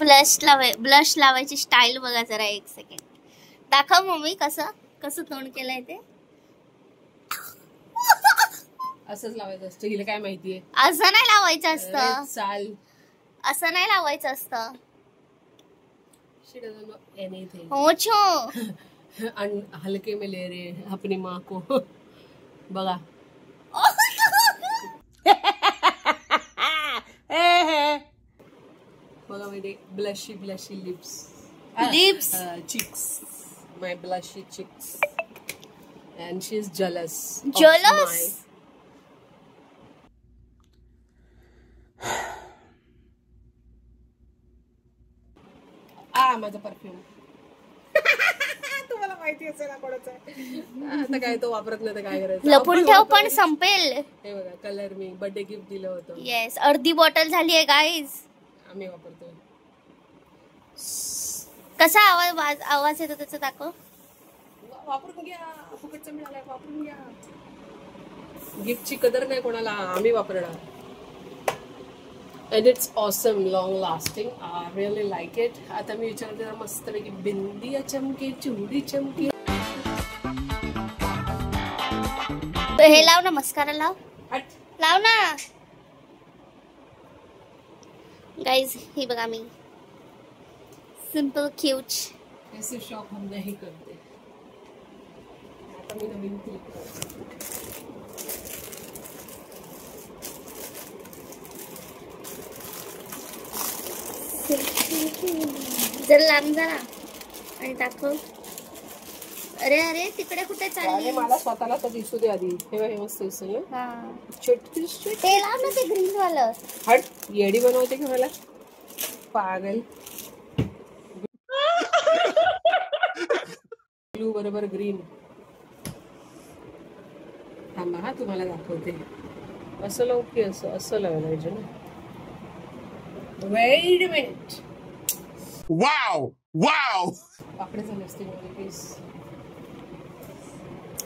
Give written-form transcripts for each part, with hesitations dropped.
Blush लावायची style बघा जरा, एक सेकंड दाखव मम्मी. कसं कसं तोंड केलंय ते. असंच लावायचं असतं. हिला काय माहितीये. असं नाही लावायचं असतं. चाल. असं नाही लावायचं असतं. She doesn't know anything. हो छो. हलके में ले रहे हैं अपनी माँ को. बघा. बघा मेरे blushy lips. Cheeks. My blushy cheeks. And she's jealous. Jealous? माझा परफ्यूम. तुम्हाला माहिती असेल ना कोणाचा आहे. आता काय तो वापरत नाही तर काय करायचं. लपून ठेव पण संपेल. हे बघा कलर मी बर्थडे गिफ्ट दिलं होतं. येस, अर्धी बॉटल झाली आहे गाईज. आम्ही वापरतोय. कसा आवाज येतो त्याचा दाखव. वापरून घ्या, फुकटचं मिळालंय वापरून घ्या. गिफ्टची कदर नाही कोणाला, आम्ही वापरणार. And it's awesome, long lasting. I really like it. आता मी विचारते जरा मस्त पैकी बिंदिया चमके, चुडी चमके. हे लाव ना, मस्कारा लाव. लाव ना गाइस. ही बघा मी सिंपल क्यूट. ऐसे शौक हम नहीं करते. आता मी नवीन क्लिक करते. जर लांब जरा आणि दाखव. अरे अरे तिकडे कुठे चालली. मला स्वतःला तर दिसू दे आधी. हे मस्त दिसेल ना. ते लाव ना ते ग्रीन वालं. हट, येडी बनवते की मला पागल. ब्लू बरोबर ग्रीन. थांबा हा तुम्हाला दाखवते. असं लावू की असं लावायला पाहिजे ना. Wait a minute. Wow! Pakade झाले असते माझे केस.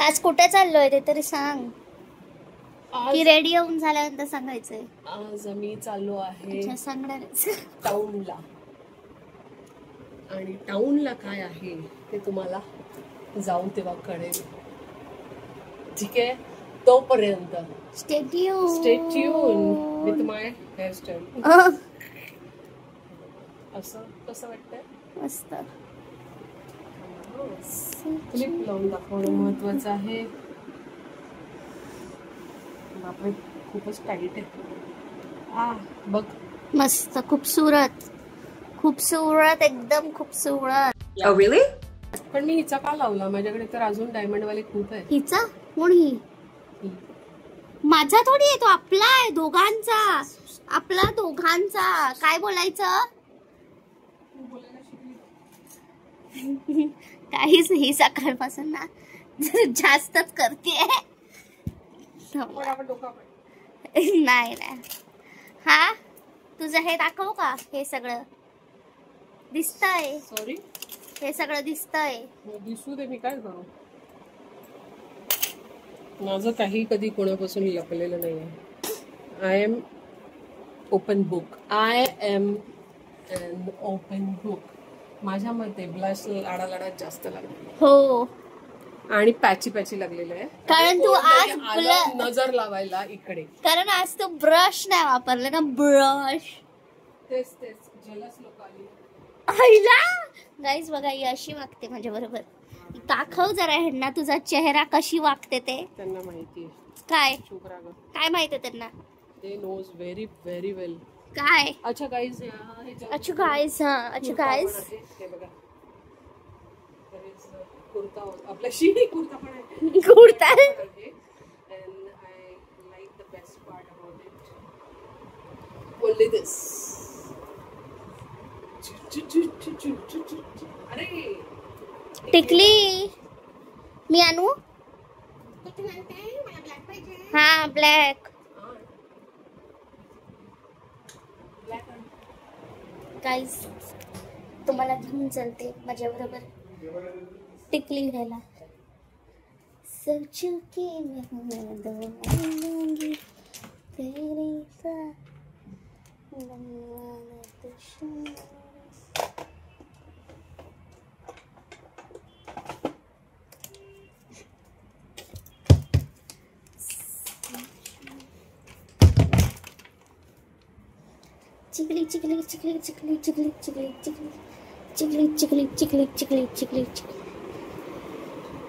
आज कुठे चाललोय ते तरी सांग. की रेडी होऊन झाल्यानंतर सांगायचंय. आज आम्ही चाललो आहे सांगणारच टाउनला. आणि टाउनला काय आहे ते तुम्हाला जाऊन तेव्हा कळेल. ठीक आहे, तोपर्यंत stay tune with my hairstyle. असं कसं वाटतंय. मस्त. क्लिप लावून दाखवणं महत्वाचं आहे. बापरे खूपच टाईट आहे. बघ मस्त. खूपसूरत एकदम खूपसूरत. Oh, really? पण मी हिचा का लावला. माझ्याकडे तर अजून डायमंड वाले खूप आहे. हिचा कोण. ही माझा थोडी आहे, तो आपला आहे. दोघांचा. आपला दोघांचा. काय बोलायचं. काहीच ही सकाळपासून ना जास्तच करते. नाही हा तुझं हे दाखव का. हे सगळं दिसतंय. सॉरी, हे सगळं दिसतंय. दिसू दे, मी काय करू. माझं काही कधी कोणापासून लपलेलं नाहीये. I am open book. माझ्या मते ब्लश लाडात जास्त लागले. हो, आणि पॅची लागलेलं आहे. कारण तू आज नजर लावायला इकडे. कारण आज तू ब्रश नाही वापरले ना. ब्रश तेच जेलस लोक आली. गाईज बघा, ही अशी वागते माझ्या बरोबर. दाखव जरा ह्यांना तुझा चेहरा कशी वागते ते. त्यांना माहिती काय माहिती त्यांना. दे नोज व्हेरी व्हेरी वेल. काय. अच्छा गाईज. अच्छा गाईज. हे बघा, कुर्ता आपला शिडी कुर्ता पण आहे. Kurta. And I like the best part about it. Only this. अरे टिकली मी आणू. हा ब्लॅक. गाईज तुम्हाला घेऊन चलते माझ्या बरोबर टिकली घ्यायला. सोचूंगी मैं दूंगी तेरी चिकली चिकली चिकली चिकली चिकली चिकली चिकली चिकली चिकली चिकली चिकली चिकली चिकली.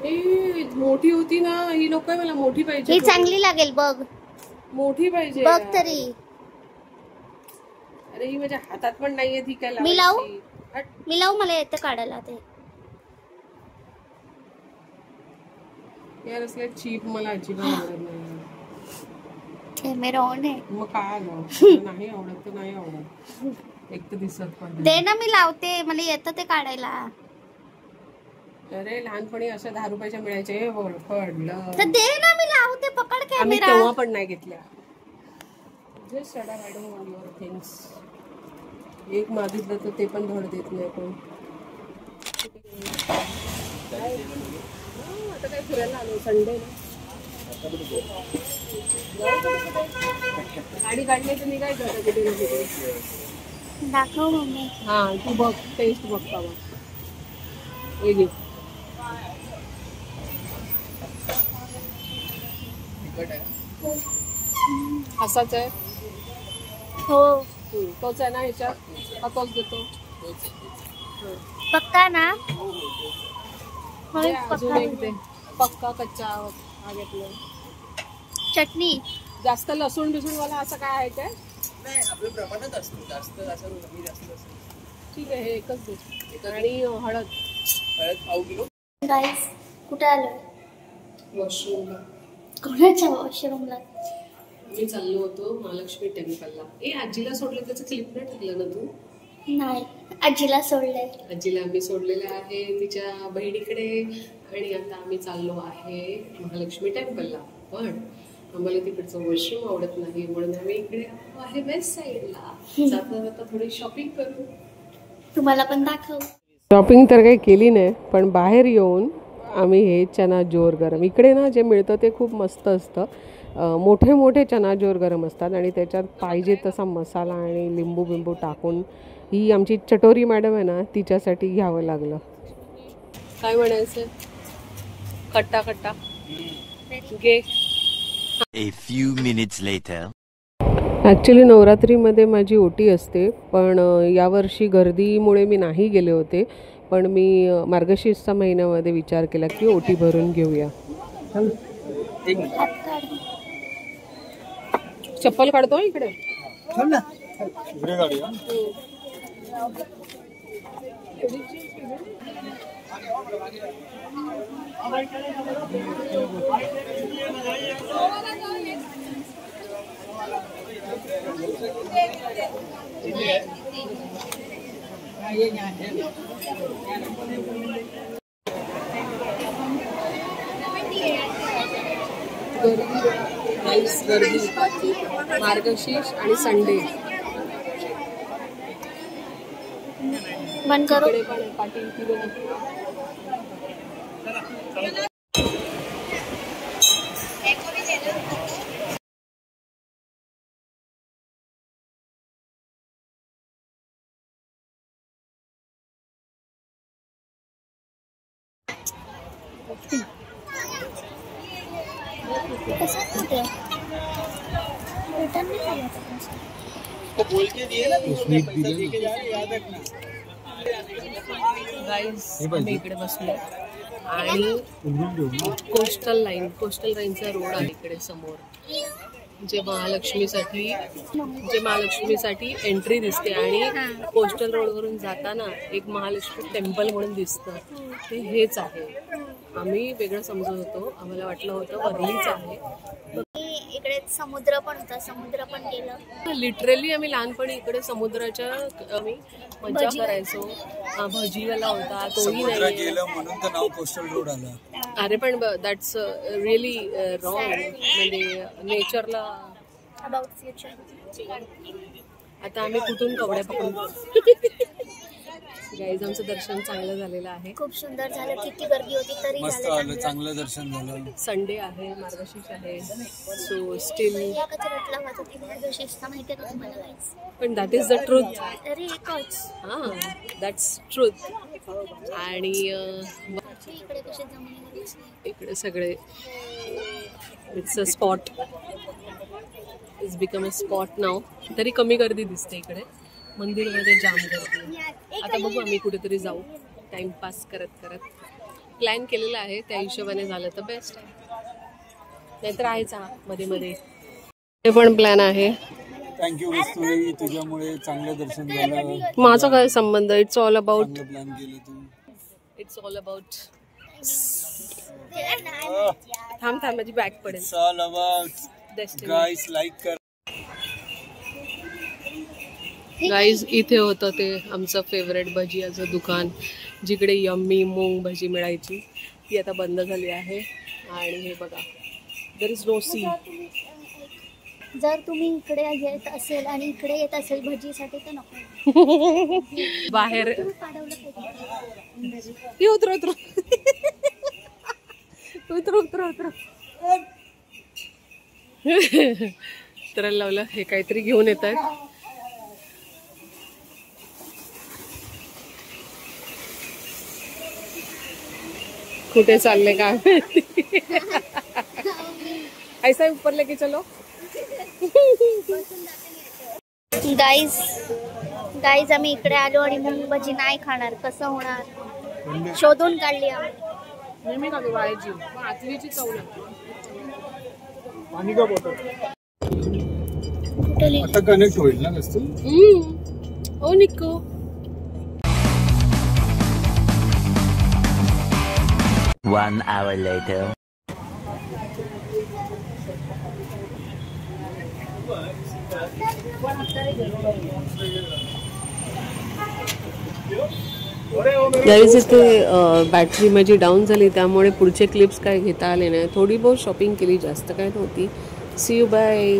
ए मोठी होती ना ही, नको मला मोठी पाहिजे. ही चांगली लागेल बघ, मोठी पाहिजे बघ तरी. अरे ही माझ्या हातात पण नाहीये ती. काय मी लावू? हट. मी लावू, मला येतं काढायला ते. यार असले चीप मला अजिबात आवडत नाही. कॅमेरा ऑन आहे. मग काय गं, नाही आवडत तर नाही आवडत. एक तर दिसत पण दे ना, मी लावते, मला येतं ते काढायला. अरे लहानपणी अशा 10 रुपयाच्या मिळायचे. पडलं तर दे ना, मी लावते. पकड आम्ही कॅमेरा. तेव्हा पण नाही घेतल्या. Just shut up, I don't want your things. एक मागितलं तर ते पण धड देत नाही कोण. आता काय फिरायला आलो, संडे ना. गाडी काढली तर निघायचं आता कुठे ना कुठे. दाखव मम्मी. हा तू बघ, टेस्ट बघता मग. हे घे. असाच आहे. हो, तोच आहे ना ह्याच्यात. हा तोच देतो. पक्का ना. दे, अजून एक दे. पक्का कच्चा हा घेतलं. चटणी जास्त लसूण बिसून वाला असं काय आहे काय? नाही, आपल्या प्रमाणात असतो. जास्त असं कमी जास्त असतं. ठीक आहे, हे एकच दे. आणि हळद. हळद पाव किलो. गाईस, कुठे आलोय? वॉशरूमला. कोणाच्या वॉशरूमला? मी चाललो होतो महालक्ष्मी टेम्पलला. ए आजीला सोडलं, त्याचं क्लिप नाही टाकलं ना तू? नाही, आजीला सोडलंय. आजीला आम्ही सोडलेलं आहे तिच्या बहिणीकडे. आणि आता आम्ही चाललो आहे महालक्ष्मी टेम्पलला. पण आम्हाला तिकडचं वॉशरूम आवडत नाही, म्हणून आम्ही इकडे आलो आहे वेस्ट साईडला. जाता जाता थोडी शॉपिंग करू. तुम्हाला पण दाखव. शॉपिंग तर काही केली नाही, पण बाहेर येऊन आम्ही हे चना जोर गरम, इकडे ना जे मिळतं ते खूप मस्त असतं. मोठे मोठे चना जोर गरम असतात आणि त्याच्यात पाहिजे तसा मसाला आणि लिंबू बिंबू टाकून. ही आमची चटोरी मॅडम आहे ना, तिच्यासाठी घ्यावं लागलं. काय म्हणायचं? खट्टा खट्टा घे. A few minutes later. Actually नवरात्रीमध्ये माझी ओटी असते, पण यावर्षी गर्दीमुळे मी नाही गेले होते. पण मी मार्गशीर्षच्या महिन्यामध्ये विचार केला की ओटी भरून घेऊया. चप्पल काढतो इकडे. गर्दी मार्गशीर्ष आणि संडे. बंद करो. आम्ही इकडे बसलो आणि कोस्टल लाईनचा रोड आहे इकडे समोर. जे महालक्ष्मीसाठी एंट्री दिसते आणि कोस्टल रोड वरून जाताना एक महालक्ष्मी टेम्पल म्हणून दिसतं, ते हेच आहे. आम्ही वेगळं समजत होतो, आम्हाला वाटलं होतं वर्लीच आहे. इकडे समुद्र पण होता, समुद्र पण गेलं. लिटरली आम्ही लहानपणी इकडे समुद्राच्या आम्ही मजा करायचो. भजीवाला होता, तोही नाही. म्हणून तर नाव कोस्टल रोड आलं. अरे पण दॅट्स रिअली रॉंग. म्हणजे नेचरला अबाउट फ्युचर. आता आम्ही कुठून कवड्या पकडू. गाईज आमचं दर्शन चांगलं झालेलं आहे. खूप सुंदर झालं. किती गर्दी होती तरी मस्त आलं, चांगलं दर्शन झालं. संडे आहे, मार्गशीर्ष आहे, सो स्टील. या कचऱ्यातला होता ती मार्गशीर्ष माहिती आहे का तुम्हाला गाईज? पण दॅट इज द ट्रूथ. अरे एकच. हां, दॅट्स ट्रूथ. आणि इकडे कसे जमले इकडे सगळे it's a spot. It's become a spot now. तरी कमी गर्दी दिसते इकडे. मंदिरमध्ये जाम गर्दी. आता बघू आम्ही कुठेतरी जाऊ टाइमपास करत करत. प्लॅन केलेला आहे, त्या हिशोबाने झालं तर बेस्ट आहे, नाहीतर आहेच मध्ये मध्ये. ते पण प्लॅन आहे. थँक्यू वस्तू, तुझ्यामुळे चांगलं दर्शन झालं. माझा काय संबंध? इट्स ऑल अबाउट, प्लॅन केलं तू. It's all about. थांब माझी बॅग पडेल. It's all about guys. Like कर गाईज. इथे होतं ते आमचं फेवरेट भजियाचं दुकान, जिकडे यम्मी मूंग भजी मिळायची. ती आता बंद झाली आहे. आणि हे बघा, देयर इज नो सी. जर तुम्ही इकडे येत असेल आणि इकडे येत असेल भजीसाठी तर नको. बाहेर उतर उतर उतर उतर उतर तर लावलं. हे काहीतरी घेऊन येत आहेत. कुठे चालले का ऐसा ऊपर लेके चलो. गाईज आम्ही इकडे आलो आणि मूग भजी नाही खाणार. कसं होणार? शोधून काढली आम्ही. नेहमी खातो बाळाची, आतलीची चव लागते. पाणी का बॉटल कुठली आता कनेक्ट होईल ना वस्तू. ओ निको. One hour later. गाईज इथे बॅटरी माझी डाऊन झाली, त्यामुळे पुढचे क्लिप्स काय घेता आले नाही. थोडी बहुत शॉपिंग केली, जास्त काय नव्हती. See you bye.